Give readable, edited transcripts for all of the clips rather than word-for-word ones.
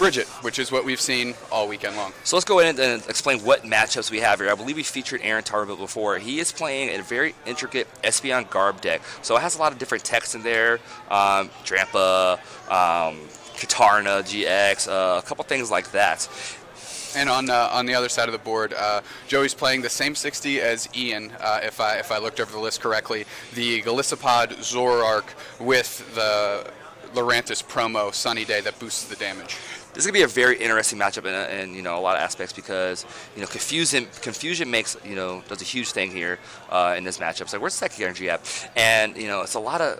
Bridget, which is what we've seen all weekend long. So let's go in and explain what matchups we have here. I believe we featured Aaron Tarbell before. He is playing a very intricate Espeon Garb deck. So it has a lot of different techs in there, Drampa, Katarna, GX, a couple things like that. And on the other side of the board, Joey's playing the same 60 as Ian, if I looked over the list correctly. The Golisopod Zoroark with the Lurantis promo Sunny Day that boosts the damage. This is going to be a very interesting matchup in you know, a lot of aspects because, you know, confusion makes, you know, does a huge thing here in this matchup. It's like, where's Psychic Energy at? And, you know, it's a lot of,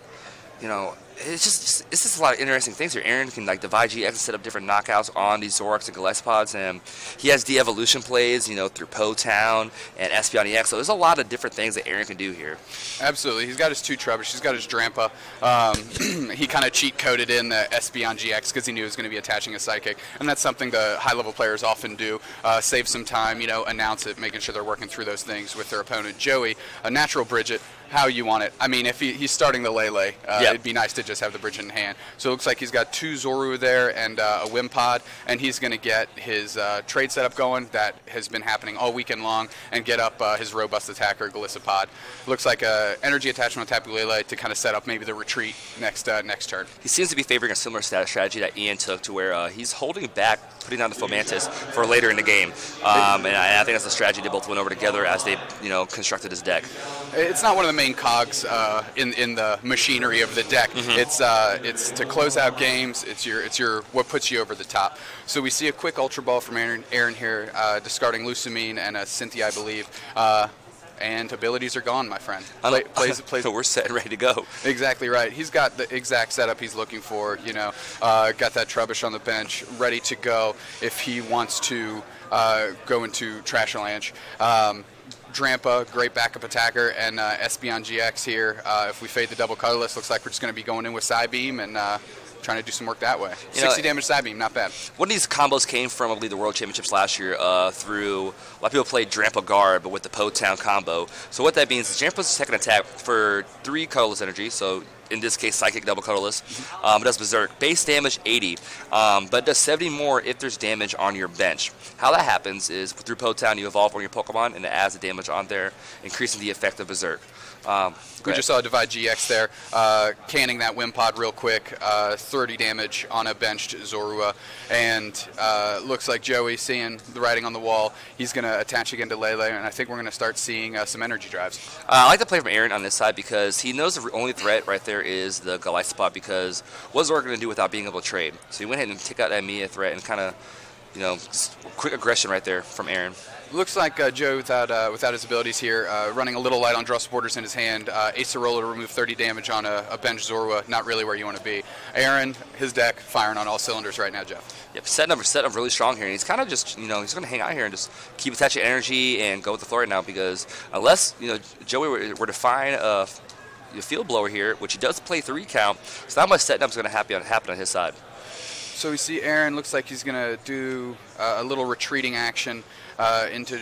you know, it's just a lot of interesting things here. Aaron can like divide GX and set up different knockouts on these Zoroarks and Golisopod, and he has de-evolution plays, you know, through Po Town and Espeon EX. So there's a lot of different things that Aaron can do here. Absolutely. He's got his 2 Trubbish. He's got his Drampa. He kind of cheat-coded in the Espeon GX because he knew he was going to be attaching a Psychic, and that's something the high-level players often do. Save some time, you know, announce it, making sure they're working through those things with their opponent. Joey, a natural Bridget. How you want it. I mean, if he's starting the Lele, it'd be nice to just have the Bridget in hand. So it looks like he's got 2 Zorua there and a Wimpod, and he's going to get his trade setup going that has been happening all weekend long and get up his robust attacker, Golisopod. Looks like a energy attachment on Tapu Lele to kind of set up maybe the retreat next turn. He seems to be favoring a similar strategy that Ian took to where he's holding back, putting down the Fomantis for later in the game. And I think that's a strategy they both went over together as they, you know, constructed his deck. It's not one of the main cogs in the machinery of the deck. It's to close out games. It's your what puts you over the top. So we see a quick Ultra Ball from Aaron here, discarding Lusamine and a Cynthia, I believe. And abilities are gone, my friend. Plays. So we're set and ready to go. Exactly right. He's got the exact setup he's looking for. You know, got that Trubbish on the bench, ready to go if he wants to go into Trashalanche. Drampa, great backup attacker, and Espeon GX here. If we fade the double colorless, looks like we're just going to be going in with Psybeam and trying to do some work that way. 60 damage Psybeam, not bad. One of these combos came from, I believe, the World Championships last year through, a lot of people played Drampa Guard, but with the Po Town combo. So what that means is Drampa's second attack for 3 colorless energy, so in this case, Psychic double colorless. It does Berserk. Base damage 80, but it does 70 more if there's damage on your bench. How that happens is through Po Town, you evolve on your Pokemon, and it adds the damage on there, increasing the effect of Berserk. We just saw a Divide GX there, canning that Wimpod real quick, 30 damage on a benched Zorua, and looks like Joey seeing the writing on the wall. He's going to attach again to Lele, and I think we're going to start seeing some energy drives. I like to play from Aaron on this side because he knows the only threat right there is the Golisopod, because what's Zorua going to do without being able to trade? So he went ahead and took out that Mia threat and kind of, you know, just quick aggression right there from Aaron. Looks like Joe, without his abilities here, running a little light on draw supporters in his hand. Acerola to remove 30 damage on a bench Zorua, not really where you want to be. Aaron, his deck, firing on all cylinders right now, Jeff. Yep, setting up really strong here. And he's kind of just, you know, he's going to hang out here and just keep attaching energy and go with the floor right now, because unless, you know, Joey were to find a field blower here, which he does play 3 count, so not much setting up is going to happen on his side. So we see Aaron looks like he's going to do a little retreating action into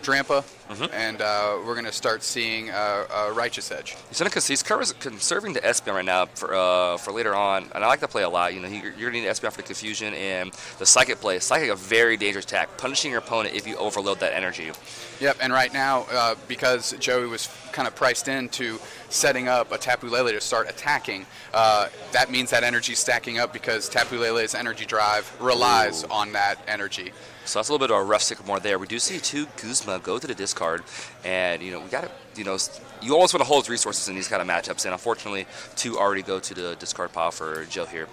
Drampa, and we're going to start seeing Righteous Edge. He's conserving the Espeon right now for later on, and I like to play a lot. You know, you're going to need Espeon for the confusion and the Psychic play. Psychic, a very dangerous attack, punishing your opponent if you overload that energy. Yep, and right now, because Joey was kind of priced into setting up a Tapu Lele to start attacking, that means that energy's stacking up because Tapu Lele's energy drive relies on that energy. So that's a little bit of a rough sycamore there. We do see 2 Guzma go to the discard, and you know we got to, you know, you always want to hold resources in these kind of matchups, and unfortunately 2 already go to the discard pile for Joe here.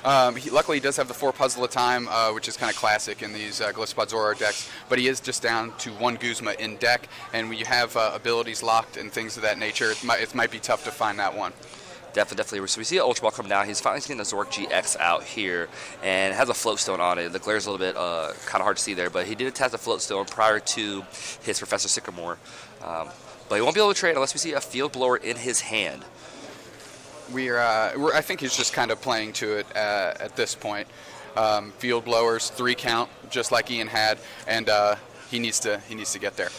Luckily, he does have the 4 puzzle at a time, which is kind of classic in these Golisopod Zoroark decks, but he is just down to 1 Guzma in deck, and when you have abilities locked and things of that nature, it might be tough to find that one. Definitely. So we see an Ultra Ball coming down. He's finally getting the Zork GX out here, and it has a Float Stone on it. The glare's a little bit kind of hard to see there, but he did attach the Float Stone prior to his Professor Sycamore. But he won't be able to trade unless we see a Field Blower in his hand. I think he's just kind of playing to it at this point. Field Blowers, 3 count, just like Ian had, and he needs to get there.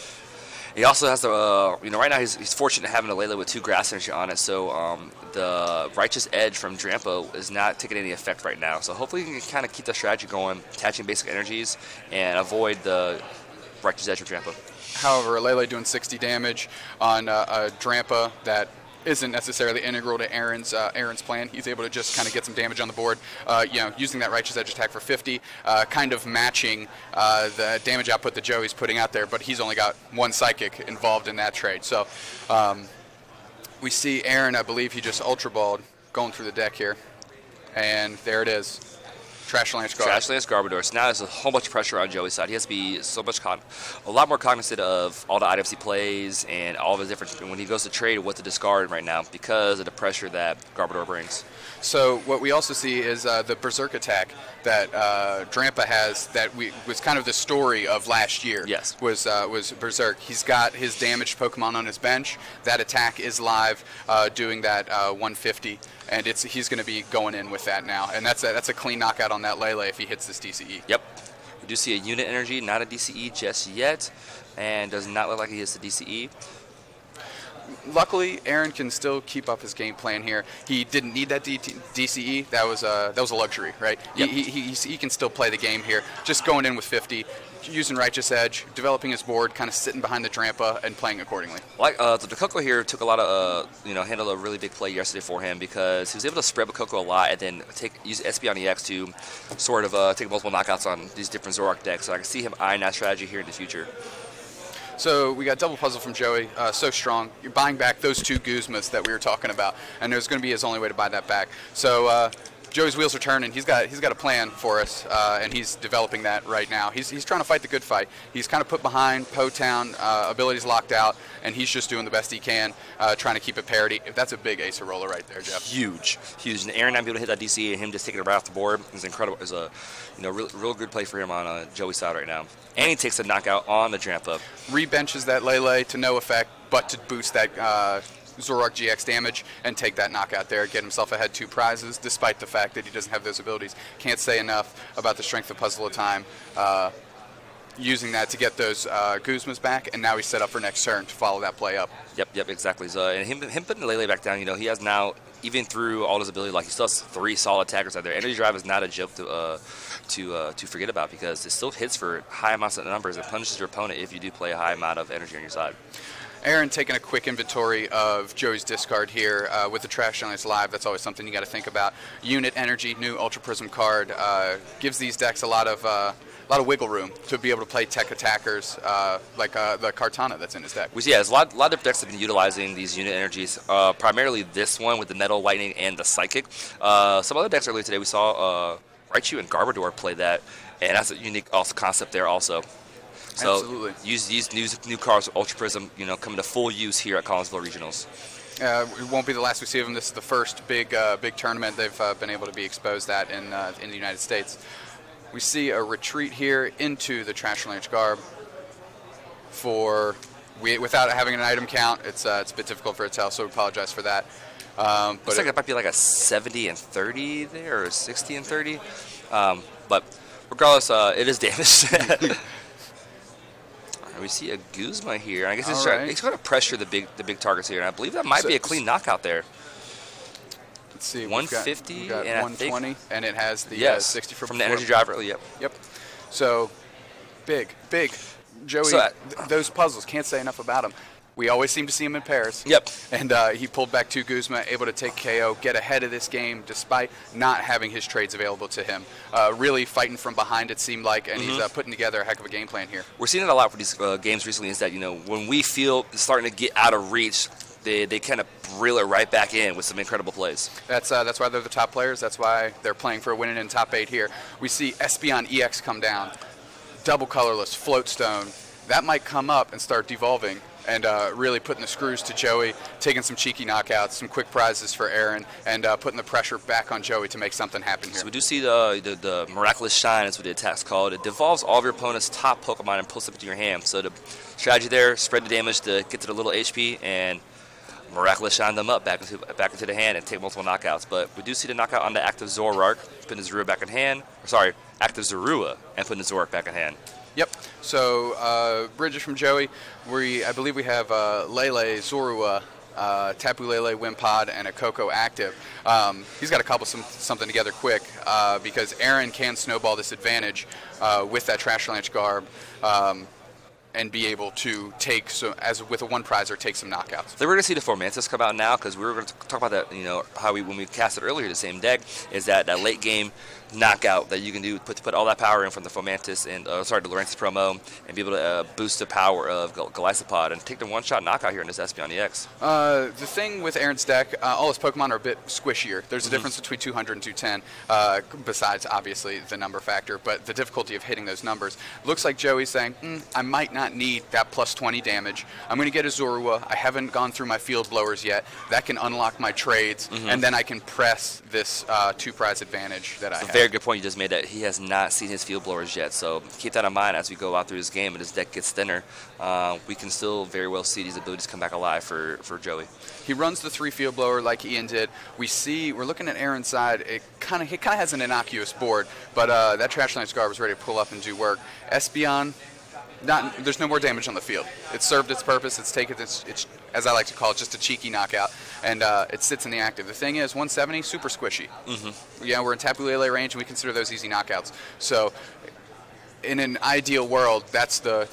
He also has the, right now he's fortunate having a Layla with 2 grass energy on it, so the Righteous Edge from Drampa is not taking any effect right now. So hopefully he can kind of keep the strategy going, attaching basic energies, and avoid the Righteous Edge from Drampa. However, Lele doing 60 damage on a Drampa that isn't necessarily integral to Aaron's plan. He's able to just kind of get some damage on the board, using that Righteous Edge attack for 50, kind of matching the damage output that Joey's putting out there, but he's only got 1 Psychic involved in that trade. So we see Aaron, I believe he just Ultra Balled, going through the deck here, and there it is. Trash Lance Garb. Trash Lance Garbodor. So now there's a whole bunch of pressure on Joey's side. He has to be a lot more cognizant of all the items he plays and all of his different, when he goes to trade, what to discard right now because of the pressure that Garbodor brings. So what we also see is the Berserk attack that Drampa has that was kind of the story of last year. Yes. Was Berserk. He's got his damaged Pokemon on his bench. That attack is live, doing that 150, and he's going to be going in with that now. And that's a clean knockout on that Lele if he hits this DCE. Yep. We do see a unit energy, not a DCE just yet, and does not look like he hits the DCE. Luckily, Aaron can still keep up his game plan here. He didn't need that DCE. That was a luxury, right? Yep. He can still play the game here. Just going in with 50, using Righteous Edge, developing his board, kind of sitting behind the Drampa and playing accordingly. Like the Bakoko here took a lot of handled a really big play yesterday for him because he was able to spread Bakoko a lot and then use SB on EX to sort of take multiple knockouts on these different Zoroark decks. So I can see him eyeing that strategy here in the future. So we got double puzzle from Joey, so strong. You're buying back those 2 Guzmas that we were talking about, and there's going to be his only way to buy that back. So Joey's wheels are turning. He's got a plan for us, and he's developing that right now. He's trying to fight the good fight. He's kind of put behind Potown, abilities locked out, and he's just doing the best he can, trying to keep it parity. That's a big Acer roller right there, Jeff. Huge. And Aaron not being able to hit that DC and him just taking it right off the board is incredible. Is a real good play for him on Joey's side right now. And he takes a knockout on the Drampa. Rebenches that Lele to no effect, but to boost that Zoroark GX damage and take that knockout there, get himself ahead 2 prizes, despite the fact that he doesn't have those abilities. Can't say enough about the strength of Puzzle of Time, using that to get those Guzmas back, and now he's set up for next turn to follow that play up. Yep, exactly. So, and him putting Lele back down, he has now, even through all his ability, he still has 3 solid attackers out there. Energy Drive is not a joke to forget about because it still hits for high amounts of numbers and punishes your opponent if you do play a high amount of energy on your side. Aaron taking a quick inventory of Joey's discard here with the Trash Lance Live. That's always something you got to think about. Unit Energy, new Ultra Prism card, gives these decks a lot of wiggle room to be able to play tech attackers like the Kartana that's in his deck. Yeah, there's a lot of different decks that have been utilizing these unit energies. Primarily this one with the Metal, Lightning, and the Psychic. Some other decks earlier today we saw Raichu and Garbodor play that, and that's a unique concept there also. So absolutely. Use these new cards with Ultra Prism, coming to full use here at Collinsville Regionals. It won't be the last we see of them. This is the first big tournament they've been able to be exposed at in the United States. We see a retreat here into the Trash Lance Garb without having an item count. It's a bit difficult for itself, so we apologize for that. Looks like it might be like a 70 and 30 there, or 60 and 30. But regardless, it is damaged. We see a Guzma here. I guess he's trying to pressure the big targets here, and I believe that might be a clean knockout there. Let's see. 150 we've got and 120, and it has the 60 from the energy driver. Yep. So big. Joey, those puzzles, can't say enough about them. We always seem to see him in pairs. Yep. And he pulled back 2 Guzma, able to take KO, get ahead of this game despite not having his trades available to him. Really fighting from behind, it seemed like, and he's putting together a heck of a game plan here. We're seeing it a lot for these games recently is that, when we feel it's starting to get out of reach, they kind of reel it right back in with some incredible plays. That's why they're the top players. That's why they're playing for a winning in top 8 here. We see Espeon EX come down, double colorless, float stone. That might come up and start devolving. And really putting the screws to Joey, taking some cheeky knockouts, some quick prizes for Aaron, and putting the pressure back on Joey to make something happen here. So we do see the Miraculous Shine is what the attack's called. It devolves all of your opponent's top Pokemon and pulls them into your hand. So the strategy there, spread the damage to get to the little HP and Miraculous Shine them up back into the hand and take multiple knockouts. But we do see the knockout on the active Zoroark, putting his Zorua back in hand. Active Zorua and putting his Zoroark back in hand. Yep. So bridges from Joey. I believe we have Lele, Zorua, Tapu Lele, Wimpod, and a Coco active. He's got to cobble something together quick because Aaron can snowball this advantage with that Trash Lance garb. And be able to take, as with a one prizer, take some knockouts. So we're going to see the Formantis come out now because we were going to talk about that, you know, how when we cast it earlier, the same deck, is that late game knockout that you can do, put all that power in from the Formantis and, the Lurantis promo and be able to boost the power of Golisopod and take the one-shot knockout here in this Espeon EX. The thing with Aaron's deck, all his Pokemon are a bit squishier. There's a difference between 200 and 210, besides, obviously, the number factor, but the difficulty of hitting those numbers. Looks like Joey's saying, I might not need that plus 20 damage. I'm going to get a Zorua. I haven't gone through my field blowers yet. That can unlock my trades, and then I can press this two-prize advantage that I have. Very good point you just made that he has not seen his field blowers yet, so keep that in mind as we go out through this game and his deck gets thinner. We can still very well see these abilities come back alive for Joey. He runs the 3 field blower like Ian did. We're looking at Aaron's side. He kind of has an innocuous board, but that Trash Lance guard was ready to pull up and do work. Espeon, there's no more damage on the field. It served its purpose. It's taken it's as I like to call it, just a cheeky knockout, and it sits in the active. The thing is, 170, super squishy. Yeah, we're in Tapu Lele range, and we consider those easy knockouts. So, in an ideal world, that's the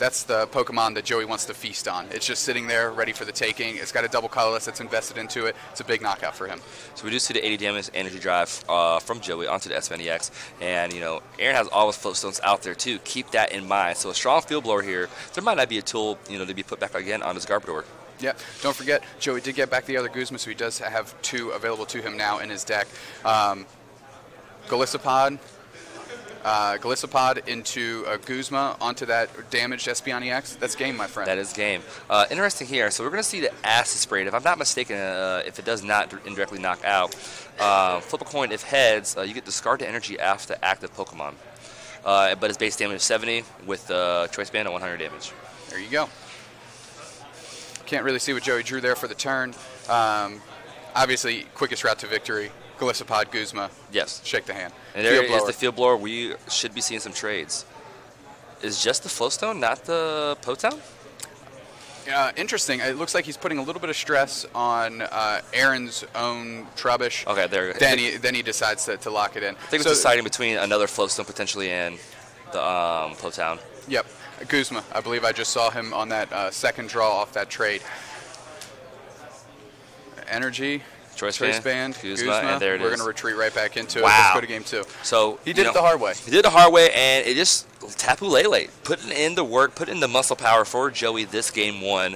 Pokemon that Joey wants to feast on. It's just sitting there, ready for the taking. It's got a double colorless that's invested into it. It's a big knockout for him. So we do see the 80 damage energy drive from Joey onto the Espeon EX, and you know Aaron has all his float stones out there too. Keep that in mind. So a strong field blower here. There might not be a tool, you know, to be put back again on his Garbodor. Yeah, don't forget, Joey did get back the other Guzma, so he does have 2 available to him now in his deck. Golisopod into a Guzma onto that damaged Espeon EX. That's game, my friend. That is game. Interesting here. So we're going to see the Acid Spray. If I'm not mistaken, if it does not indirectly knock out, flip a coin. If heads, you get discard the energy after active Pokemon. But it's base damage of 70 with Choice Band at 100 damage. There you go. Can't really see what Joey drew there for the turn. Obviously, quickest route to victory. Golisopod, Guzma. Yes. Shake the hand. And there is the field blower. We should be seeing some trades. Is just the Flowstone, not the Potown? Interesting. It looks like he's putting a little bit of stress on Aaron's own Trubbish. Okay, there. Then he decides to lock it in. I think it's deciding between another Flowstone potentially and the Potown. Yep. Guzma. I believe I just saw him on that second draw off that trade. Energy. Choice Band, Guzma, and there it is. We're going to retreat right back into it. Let's go to game 2. So he did it the hard way. He did it the hard way, and it just Tapu Lele putting in the work, putting in the muscle power for Joey this game 1,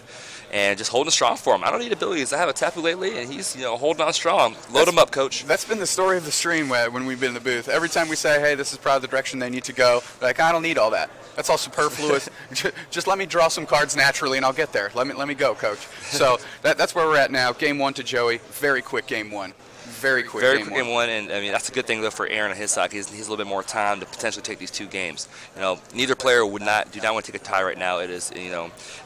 and just holding strong for him. I don't need abilities. I have a Tapu Lele, and he's holding on strong. Load him up, coach. That's been the story of the stream when we've been in the booth. Every time we say, hey, this is probably the direction they need to go, they're like, I don't need all that. That's all superfluous. Just let me draw some cards naturally, and I'll get there. Let me go, coach. So that's where we're at now. Game 1 to Joey. Very quick game 1. Very quick game 1, and I mean that's a good thing though for Aaron on his side. He's a little bit more time to potentially take these 2 games. Neither player do not want to take a tie right now. It is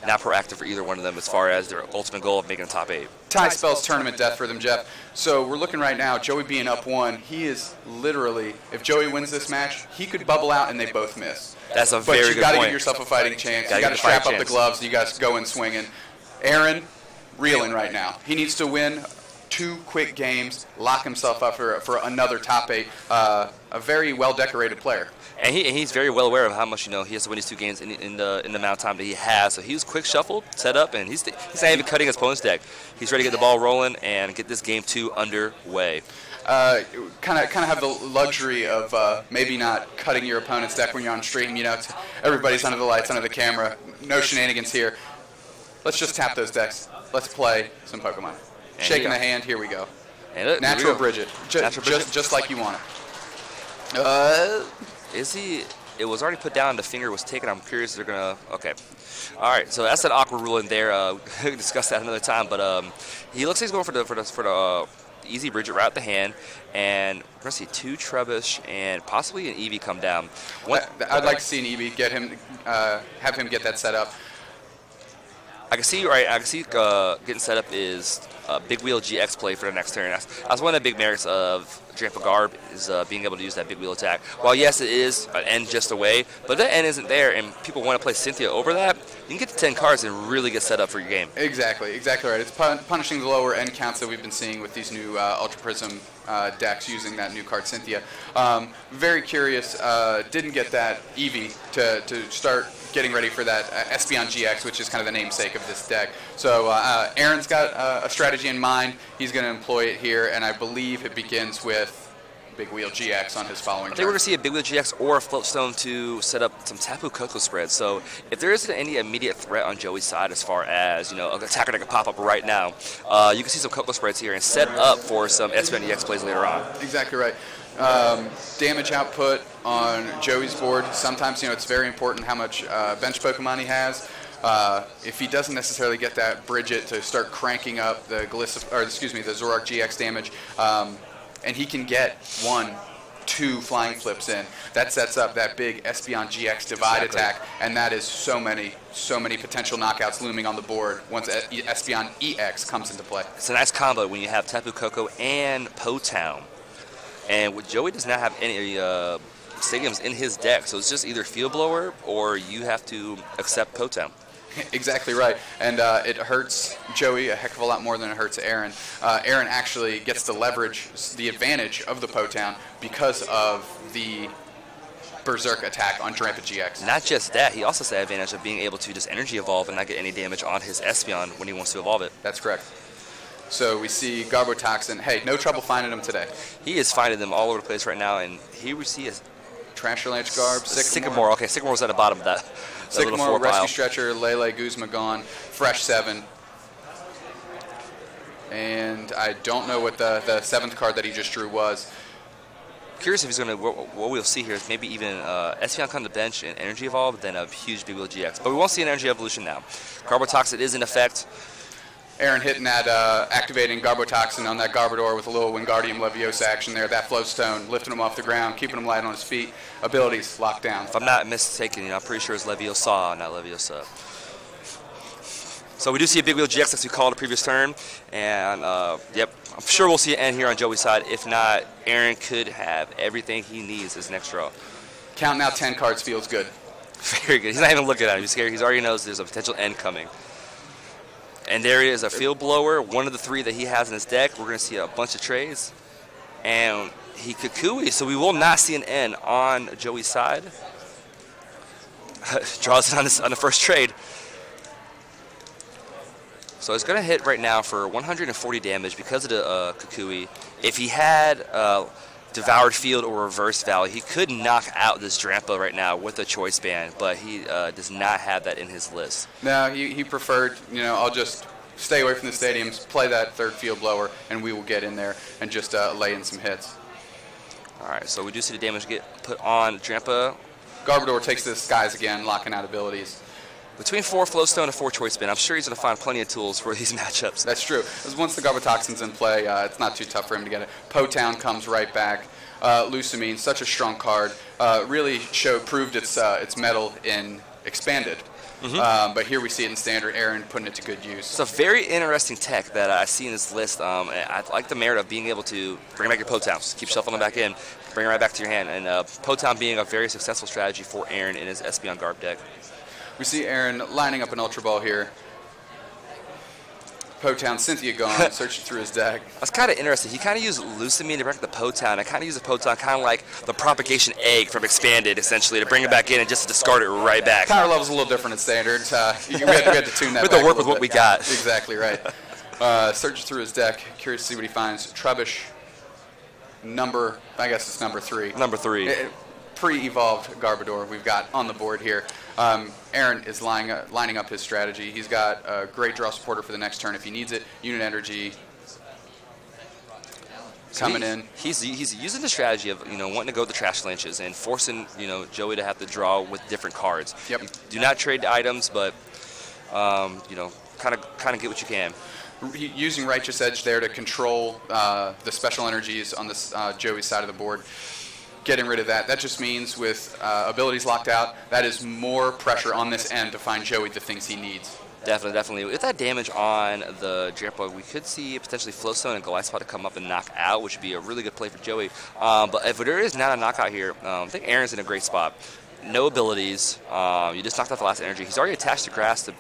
not proactive for either one of them as far as their ultimate goal of making a top 8. Tie spells tournament death for them, Jeff. So we're looking right now. Joey being up 1, he is literally, if Joey wins this match, he could bubble out and they both miss. That's a very good point. But you got to give yourself a fighting chance. You got to strap up the gloves. You got to go in swinging. Aaron, reeling right now. He needs to win 2 quick games, lock himself up for another top 8. A very well-decorated player. And he's very well aware of how much he has to win these 2 games in the amount of time that he has. So he was quick shuffled, set up, and he's not even cutting his opponent's deck. He's ready to get the ball rolling and get this game 2 underway. Kind of have the luxury of maybe not cutting your opponent's deck when you're on stream. Everybody's under the lights, under the camera. No shenanigans here. Let's just tap those decks. Let's play some Pokemon. Shaking the hand, here we go. And look, Natural Bridget. Just like you want it. Is he? It was already put down. The finger was taken. I'm curious if they're going to... Okay. All right. So that's an awkward rule in there. We can discuss that another time. But he looks like he's going for the easy Bridget right out the hand. And we're going to see 2 Trubbish and possibly an Eevee come down. I'd like to see an Eevee have him get that set up. I can see getting set up is big wheel GX play for the next turn. That's one of the big merits of Drampa Garb is being able to use that big wheel attack. While yes, it is an end just away, but that end isn't there, and people want to play Cynthia over that. You can get to 10 cards and really get set up for your game. Exactly right. It's punishing the lower end counts that we've been seeing with these new Ultra Prism decks using that new card Cynthia. Very curious. Didn't get that Eevee to start getting ready for that Espeon GX, which is kind of the namesake of this deck. So Aaron's got a strategy in mind. He's going to employ it here, and I believe it begins with Big Wheel GX on his following turn. I think we're going to see a Big Wheel GX or a Floatstone to set up some Tapu Koko spreads. So if there isn't any immediate threat on Joey's side as far as, an attacker that can pop up right now, you can see some Koko spreads here and set up for some Espeon EX plays later on. Exactly right. Damage output on Joey's board. Sometimes, it's very important how much bench Pokemon he has. If he doesn't necessarily get that Bridget to start cranking up the the Zoroark GX damage, and he can get 1-2 flying flips in, that sets up that big Espeon GX divide attack, and that is so many potential knockouts looming on the board once Espeon EX comes into play. It's a nice combo when you have Tapu Koko and Po-Town. And Joey does not have any stadiums in his deck, so it's just either Field Blower or you have to accept Po-Town. Exactly right, and it hurts Joey a heck of a lot more than it hurts Aaron. Aaron actually gets to leverage the advantage of the Po-Town because of the Berserk attack on Drampa GX. Not just that, he also has the advantage of being able to just energy evolve and not get any damage on his Espeon when he wants to evolve it. That's correct. So we see Garbotoxin. Hey, no trouble finding him today. He is finding them all over the place right now, and here we see a Trasherlanche Garb, Sycamore. Okay, Sycamore's at the bottom of that. Sycamore, Rescue Stretcher, Lele, Guzma gone, Fresh 7. And I don't know what the 7th card that he just drew was. Curious if he's going to, what we'll see here is maybe even Espeon come to bench and Energy Evolve, then a huge Big Wheel GX. But we won't see an Energy Evolution now. Garbotoxin is in effect. Aaron hitting that, activating Garbotoxin on that Garbodor with a little Wingardium Leviosa action there. That Floatstone, lifting him off the ground, keeping him light on his feet. Abilities locked down. If I'm not mistaken, I'm pretty sure it's Leviosa, not Leviosa. So we do see a Big Wheel GX as we called the previous turn. And, yep, I'm sure we'll see an end here on Joey's side. If not, Aaron could have everything he needs his next draw. Counting out 10 cards feels good. Very good. He's not even looking at him. He's scared. He already knows there's a potential end coming. And there is a Field Blower, one of the 3 that he has in his deck. We're going to see a bunch of trades. And he Kukui, so we will not see an end on Joey's side. Draws it on the first trade. So it's going to hit right now for 140 damage because of the Kukui. If he had Devoured Field or Reverse Valley, he could knock out this Drampa right now with a Choice Band, but he does not have that in his list. No, he preferred, I'll just stay away from the stadiums, play that 3rd Field Blower, and we will get in there and just lay in some hits. All right, so we do see the damage get put on Drampa. Garbodor takes to the skies again, locking out abilities. Between 4 Flowstone and 4 Choice Band, I'm sure he's going to find plenty of tools for these matchups. That's true. Because once the Garbotoxin's in play, it's not too tough for him to get it. Po-Town comes right back. Lucamine, such a strong card, really proved its mettle in Expanded. Mm-hmm. But here we see it in Standard. Aaron putting it to good use. It's a very interesting tech that I see in this list. I like the merit of being able to bring back your Po-Towns, keep shuffling them back in, bring it right back to your hand, and Po-Town being a very successful strategy for Aaron in his Espeon Garb deck. We see Aaron lining up an Ultra Ball here. Po-Town, Cynthia gone, searching through his deck. That's kind of interesting. He kind of used Lucamine to bring the Po-Town. I kind of use the Po-Town kind of like the propagation egg from Expanded, essentially, to bring it back in and just to discard it right back. Power level's a little different in Standard. We had to tune that back. We have to work with what we got. Exactly right. Searching through his deck, curious to see what he finds. Trubbish, I guess it's number 3. Number 3. Pre-evolved Garbodor we've got on the board here. Aaron is lining up his strategy. He's got a great draw supporter for the next turn if he needs it. Unit Energy coming in. He's using the strategy of wanting to go the Trasherlanches and forcing Joey to have to draw with different cards. Yep. You do not trade items, but kind of get what you can. Using Righteous Edge there to control the special energies on this Joey's side of the board. Getting rid of that. That just means with abilities locked out, that is more pressure on this end to find Joey the things he needs. Definitely, definitely. With that damage on the Drampa, we could see potentially Flowstone and Goliath Spot to come up and knock out, which would be a really good play for Joey. But if there is not a knockout here, I think Aaron's in a great spot. No abilities. You just knocked out the last energy. He's already attached the grass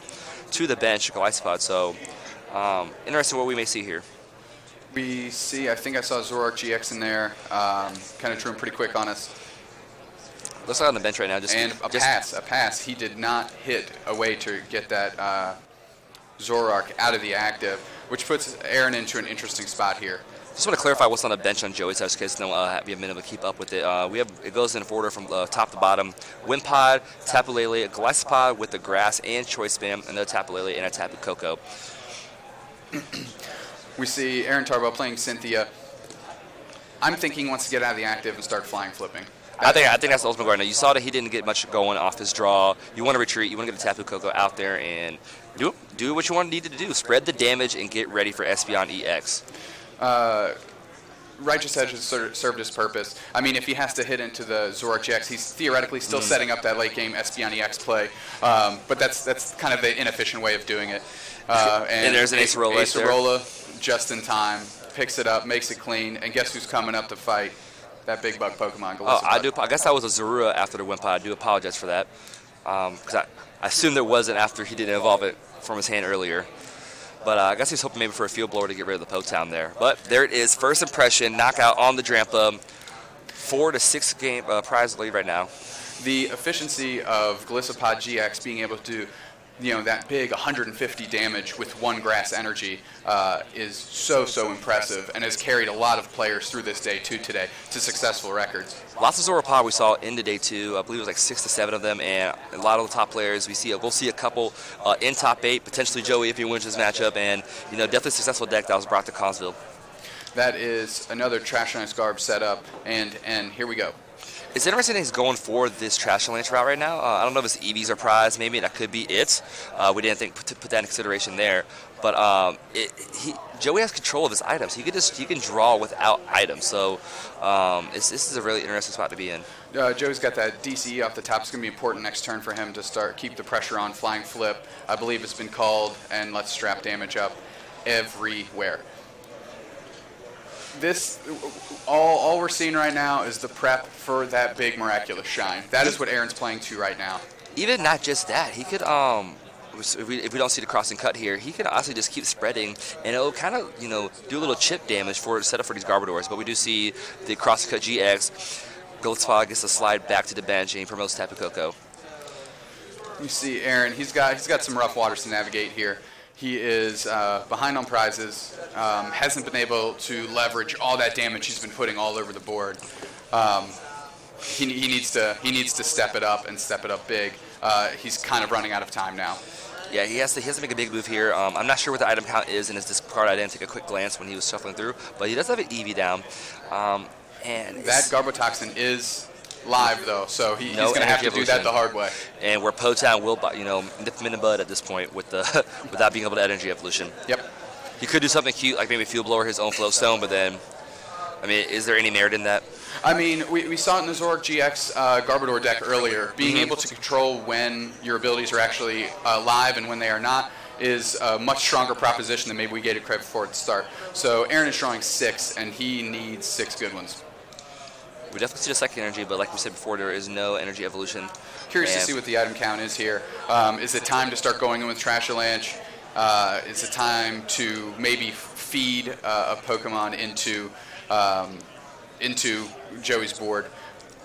to the bench, Goliath Spot. So interesting what we may see here. We see, I think I saw Zoroark GX in there. Kind of drew him pretty quick on us. Looks like on the bench right now. A pass. He did not hit a way to get that Zoroark out of the active, which puts Aaron into an interesting spot here. Just want to clarify what's on the bench on Joey's house, because we have a minute to keep up with it. It goes in order from top to bottom. Wimpod, Tapu Lele, Gillespie with the grass and Choice Spam, another Tapu Lele, and a Tapu Koko. We see Aaron Tarbell playing Cynthia. I'm thinking he wants to get out of the active and start flying flipping. I think that's the ultimate guard. Now, you saw that he didn't get much going off his draw. You want to retreat. You want to get a Tapu Koko out there and do what you needed to do. Spread the damage and get ready for Espeon EX. Righteous Edge has served his purpose. I mean, if he has to hit into the Zoroark GX, he's theoretically still setting up that late game Espeon EX play. But that's kind of the inefficient way of doing it. And there's an Acerola. Acerola, just in time, picks it up, makes it clean, and guess who's coming up to fight? That big bug Pokemon. I guess that was a Zorua after the Wimpod. I do apologize for that. Because I assumed there wasn't after he didn't evolve it from his hand earlier. But I guess he's hoping maybe for a Field Blower to get rid of the Potown there. But there it is. First impression, knockout on the Drampa. 4 to 6 game prize lead right now. The efficiency of Gliscopod GX being able to do that big 150 damage with one grass energy is so impressive, and has carried a lot of players through this day 2 today to successful records. Lots of Zoroark we saw in the day 2. I believe it was like 6 to 7 of them, and a lot of the top players we'll see a couple in top 8, potentially Joey if he wins this matchup, and definitely a successful deck that was brought to Knoxville. That is another Trash Lance Garb setup, and here we go. It's interesting that he's going for this Trash Lance route right now. I don't know if his EVs are prized. Maybe that could be it. We didn't think to put that in consideration there. But Joey has control of his items. He can draw without items. So this is a really interesting spot to be in. Joey's got that DCE off the top. It's going to be important next turn for him to keep the pressure on. Flying Flip, I believe it's been called, and let's strap damage up everywhere. All we're seeing right now is the prep for that big Miraculous Shine. That is what Aaron's playing to right now. Even not just that, he could if we don't see the crossing cut here, he can honestly just keep spreading, and it'll kind of do a little chip damage for set up for these Garbodors. But we do see the crossing cut GX. Gillespie gets to slide back to the bench, and he promotes Tapu Koko. You see Aaron, he's got some rough waters to navigate here. He is behind on prizes, hasn't been able to leverage all that damage he's been putting all over the board. He needs to step it up and step it up big. He's kind of running out of time now. Yeah, he has to make a big move here. I'm not sure what the item count is in his discard. I didn't take a quick glance when he was shuffling through, but he does have an EV down. And that Garbotoxin is live though, so he's going to have to do that the hard way. And where Potown will, nip him in the bud at this point without being able to energy evolution. Yep. He could do something cute, like maybe Field Blower his own Flowstone, but then, is there any merit in that? We saw it in the Zoroark GX Garbodor deck earlier. Being able to control when your abilities are actually live and when they are not is a much stronger proposition than maybe we gave it credit for at the start. So Aaron is drawing 6, and he needs 6 good ones. We definitely see the second energy, but like we said before, there is no energy evolution. Curious to see what the item count is here. Is it time to start going in with Trash Lance? Is it time to maybe feed a Pokemon into Joey's board?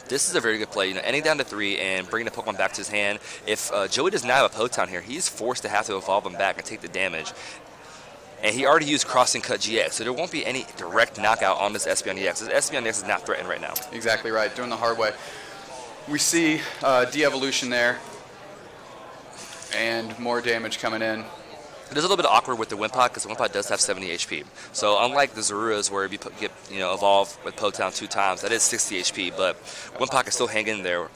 This is a very good play. Ending down to 3 and bringing the Pokemon back to his hand. If Joey does not have a Potown here, he's forced to have to evolve him back and take the damage. And he already used Crossing Cut GX, so there won't be any direct knockout on this Espeon EX. This Espeon EX is not threatened right now. Exactly right, doing the hard way. We see de-evolution there, and more damage coming in. It is a little bit awkward with the Wimpod, because the Wimpod does have 70 HP. So unlike the Zoruas, where if you evolve with Potown 2 times, that is 60 HP, but Wimpod can still hang in there.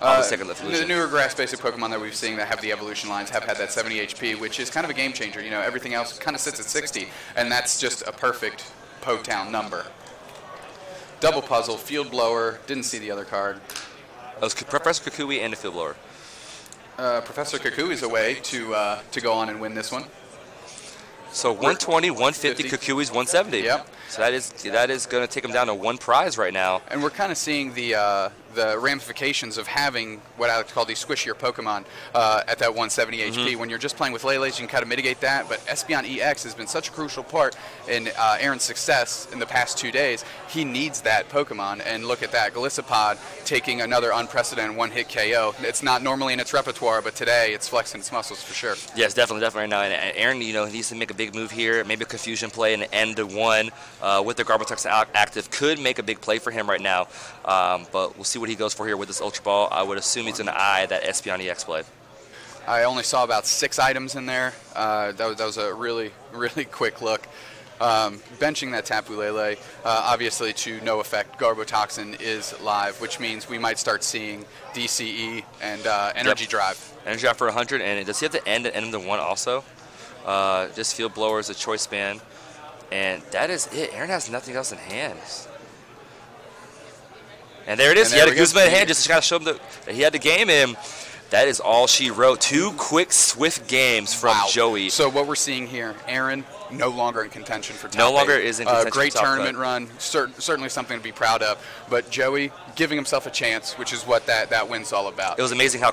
The newer grass basic Pokemon that we've seen that have the evolution lines have had that 70 HP, which is kind of a game changer. Everything else kind of sits at 60, and that's just a perfect Potown number. Double puzzle, Field Blower, didn't see the other card. It was Professor Kukui and the Field Blower. Professor Kukui's away to go on and win this one. So 120, 150, 50. Kukui's 170. Yep. So that is going to take him down to one prize right now. And we're kind of seeing the ramifications of having what I like to call these squishier Pokemon at that 170 HP. When you're just playing with Lele's, you can kind of mitigate that. But Espeon EX has been such a crucial part in Aaron's success in the past 2 days. He needs that Pokemon. And look at that, Golisopod taking another unprecedented one-hit KO. It's not normally in its repertoire, but today it's flexing its muscles for sure. Yes, definitely right now. And Aaron, needs to make a big move here. Maybe a confusion play and end the one with the Garbotox active could make a big play for him right now. But we'll see what he goes for here with this Ultra Ball. I would assume he's going to eye that Espeon EX play. I only saw about 6 items in there. That was a really, really quick look. Benching that Tapu Lele, obviously to no effect. Garbotoxin is live, which means we might start seeing DCE and Energy Drive. Energy Drive for 100, and does he have to end the one also? Just Field Blower is a choice span. And that is it. Aaron has nothing else in hand. And there it is. He had a Guzman in hand just to kind of show him that he had the game in. That is all she wrote. 2 quick, swift games from Joey. So what we're seeing here, Aaron no longer in contention for top No longer 8. is in contention great for top tournament run. Certainly something to be proud of. But Joey giving himself a chance, which is what that win's all about. It was amazing how